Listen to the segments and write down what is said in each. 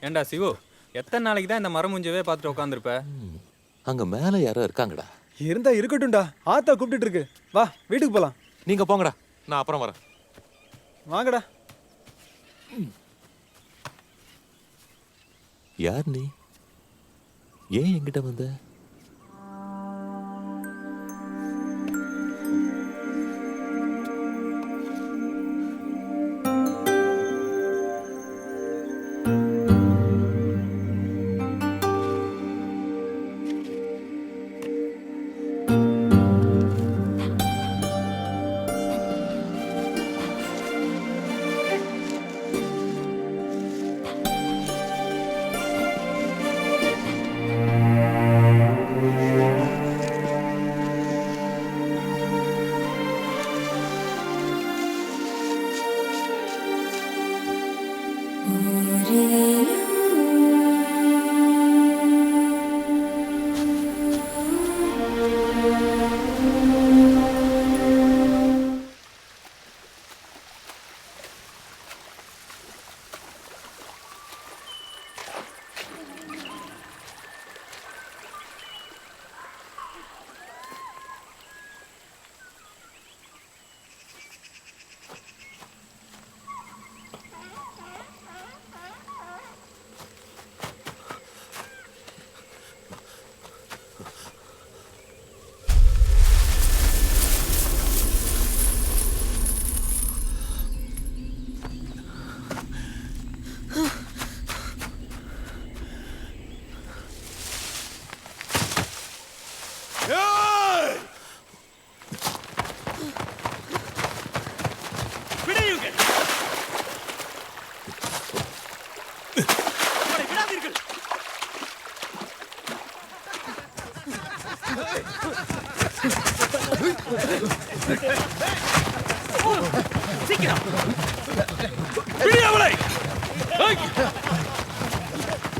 ஏண்டா சிவு, எத்தனை நாளைக்கு தான் இந்த மரமுஞ்சவே பார்த்துட்டு உட்காந்துருப்ப? அங்க மேல யாரோ இருக்காங்கடா. இருந்தா இருக்கட்டும்டா. ஆத்தா கூப்பிட்டு இருக்கு. வா வீட்டுக்கு போலாம். நீங்க போங்கடா, நான் அப்புறம் வரேன். வாங்கடா. யார் நீ? ஏன் என்கிட்ட வந்த?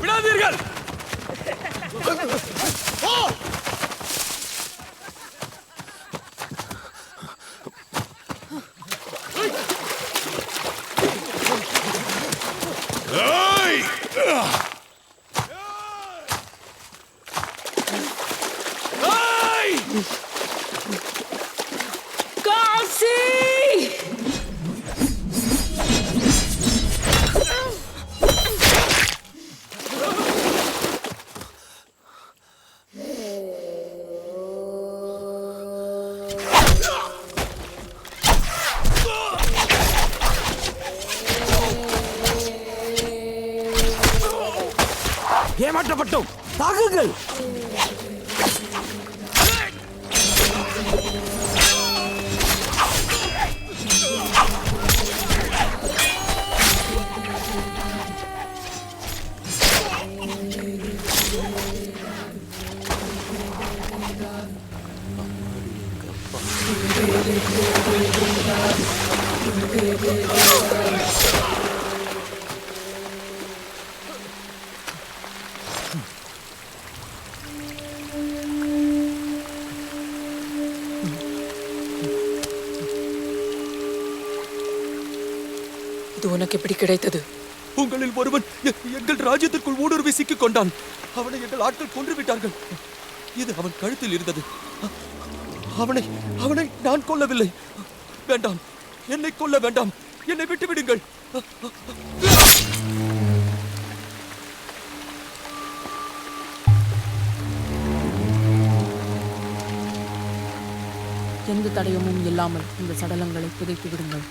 விடாதீர்கள்! ஏமாற்றப்பட்டோம், தாக்குங்கள்! இது உனக்கு எப்படி கிடைத்தது? உங்களில் ஒருவன் எங்கள் ராஜ்யத்திற்குள் ஊடுருவி சிக்கிக் கொண்டான். அவனை எங்கள் ஆட்கள் கொன்று விட்டார்கள். இது அவன் கழுத்தில் இருந்தது. அவனை நான் கொல்லவில்லை. வேண்டாம், என்னை கொல்ல வேண்டாம். என்னை விட்டு விடுங்கள். எந்த தடயமும் இல்லாமல் இந்த சடலங்களை புதைத்து விடுங்கள்.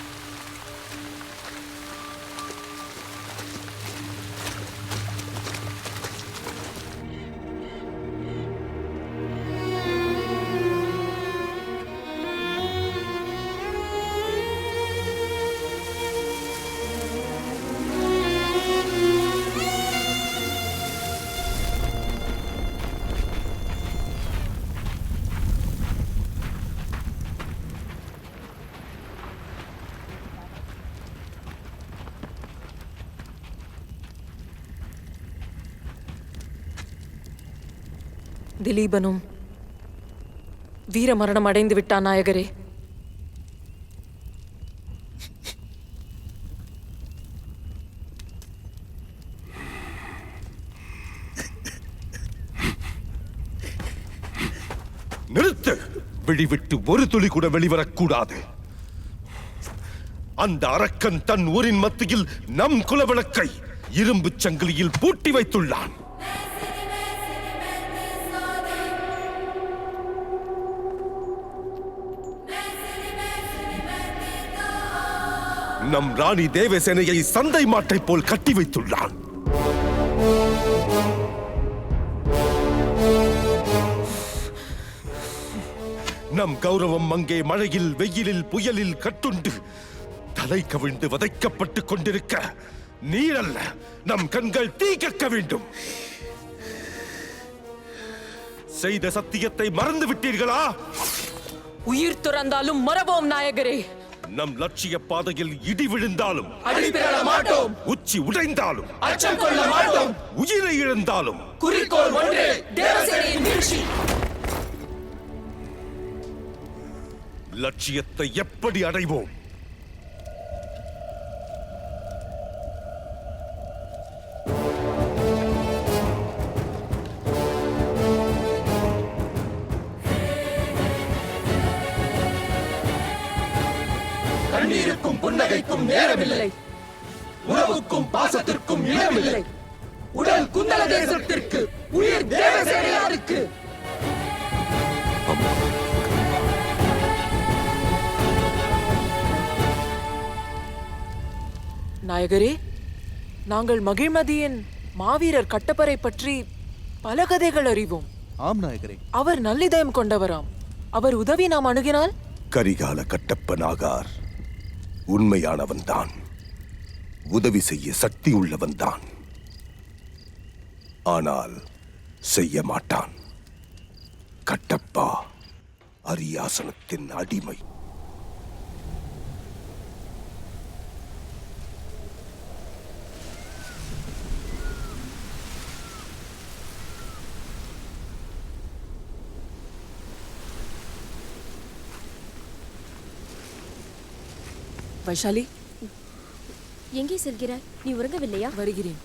திலீபனும் வீர மரணம் அடைந்து விட்டான் நாயகரே. விழிவிட்டு ஒரு துளி கூட வெளிவரக்கூடாது. அந்த அரக்கன் தன் ஊரின் மத்தியில் நம் குலவிளக்கை இரும்பு சங்கிலியில் பூட்டி வைத்துள்ளான். நம் ராணி தேவசேனையை சந்தை மாட்டை போல் கட்டி வைத்துள்ளான். நம் கௌரவம் அங்கே மழையில், வெயிலில், புயலில் கட்டுண்டு தலை கவிழ்ந்து வதைக்கப்பட்டுக் கொண்டிருக்க நீரல்ல, நம் கண்கள் தீ கக்க வேண்டும். செய்த சத்தியத்தை மறந்து விட்டீர்களா? உயிர் துறந்தாலும் மறவோம் நாயகரே. நம் லட்சிய பாதையில் இடி விழுந்தாலும் அடிபெற மாட்டோம், உச்சி உடைந்தாலும் அச்சம் கொள்ள மாட்டோம். உயிரை இழந்தாலும் குறிக்கோள் ஒன்றே, தேவசேனையின் வீழ்ச்சி. லட்சியத்தை எப்படி அடைவோம்? கண்ணீருக்கும் புன்னகைக்கும் நேரமில்லை, உறவுக்கும் பாசத்திற்கும் இடமில்லை. உடல் குந்தல தேசத்திற்கு, உயிர் தேவசேனையாருக்கு. நாயகரே, நாங்கள் மகிழ்மதியின் மாவீரர் கட்டப்பரை பற்றி பல கதைகள் அறிவோம். ஆம் நாயகரே. அவர் நல்லிதயம் கொண்டவராம். அவர் உதவி நாம் அணுகினால் கரிகால கட்டப்ப நாகார் உண்மையானவன்தான், உதவி செய்ய சக்தி உள்ளவன்தான். ஆனால் செய்ய மாட்டான். கட்டப்பா அரியாசனத்தின் அடிமை. வைஷாலி, எங்கே செல்கிறாய்? நீ உறங்கவில்லையா? வருகிறேன்.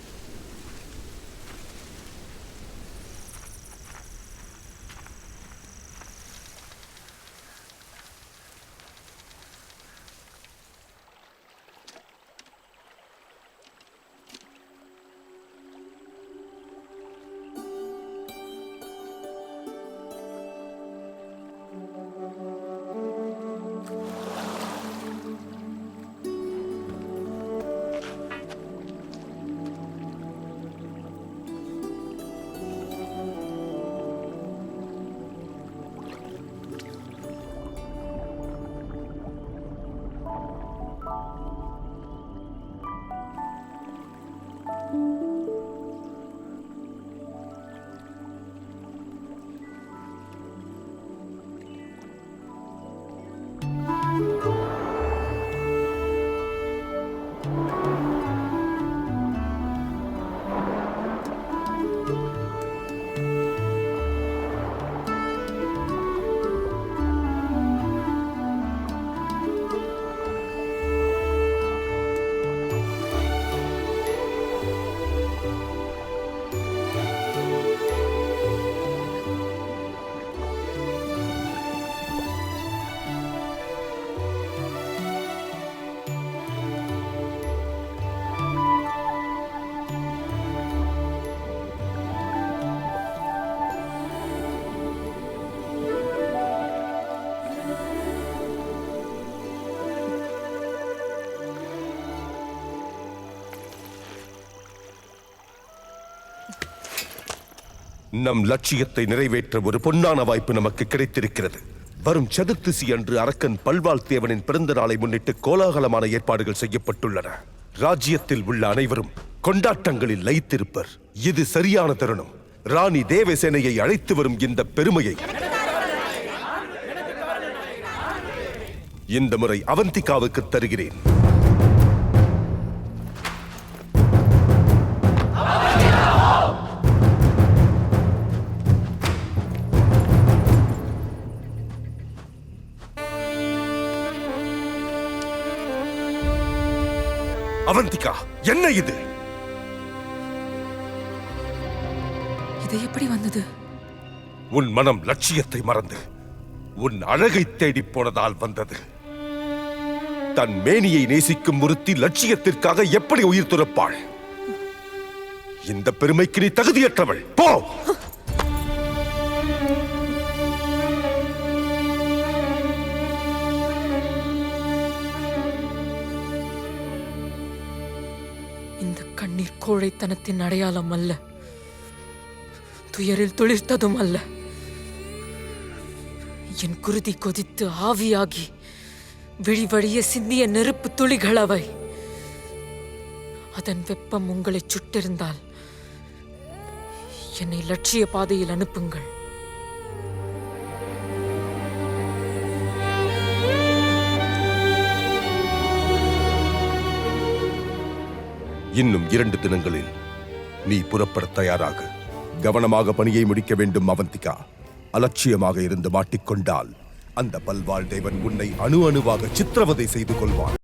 நம் லட்சியத்தை நிறைவேற்ற ஒரு பொன்னான வாய்ப்பு நமக்கு கிடைத்திருக்கிறது. வரும் சதுர்த்திசி அன்று அரக்கன் பல்வாள் தேவனின் பிறந்த நாளை முன்னிட்டு கோலாகலமான ஏற்பாடுகள் செய்யப்பட்டுள்ளன. ராஜ்யத்தில் உள்ள அனைவரும் கொண்டாட்டங்களில் லயித்திருப்பர். இது சரியான தருணம். ராணி தேவசேனையை அழைத்து வரும் இந்த பெருமையை இந்த முறை அவந்திகாவுக்கு தருகிறேன். அவந்திகா, என்ன இது? இது எப்படி வந்தது? உன் மனம் லட்சியத்தை மறந்து உன் அழகை தேடி போனதால் வந்தது. தன் மேனியை நேசிக்கும் ஒருத்தி லட்சியத்திற்காக எப்படி உயிர் துறப்பாள்? இந்த பெருமைக்கு நீ தகுதியற்றவள். போ. இந்த கண்ணீர் கோழைத்தனத்தின் அடையாளம் அல்ல, துயரில் துளிர்த்ததும் அல்ல. என் குருதி கொதித்து ஆவியாகி விழிவழிய சிந்திய நெருப்பு துளிகள் அவை. அதன் வெப்பம் உங்களை சுட்டிருந்தால் என்னை லட்சிய பாதையில் அனுப்புங்கள். இன்னும் 2 தினங்களில் நீ புறப்பட தயாராக. கவனமாக பணியை முடிக்க வேண்டும் அவந்திகா. அலட்சியமாக இருந்து மாட்டிக்கொண்டால் அந்த பல்வாழ் தேவன் உன்னை அணு அணுவாக சித்திரவதை செய்து கொள்வான்.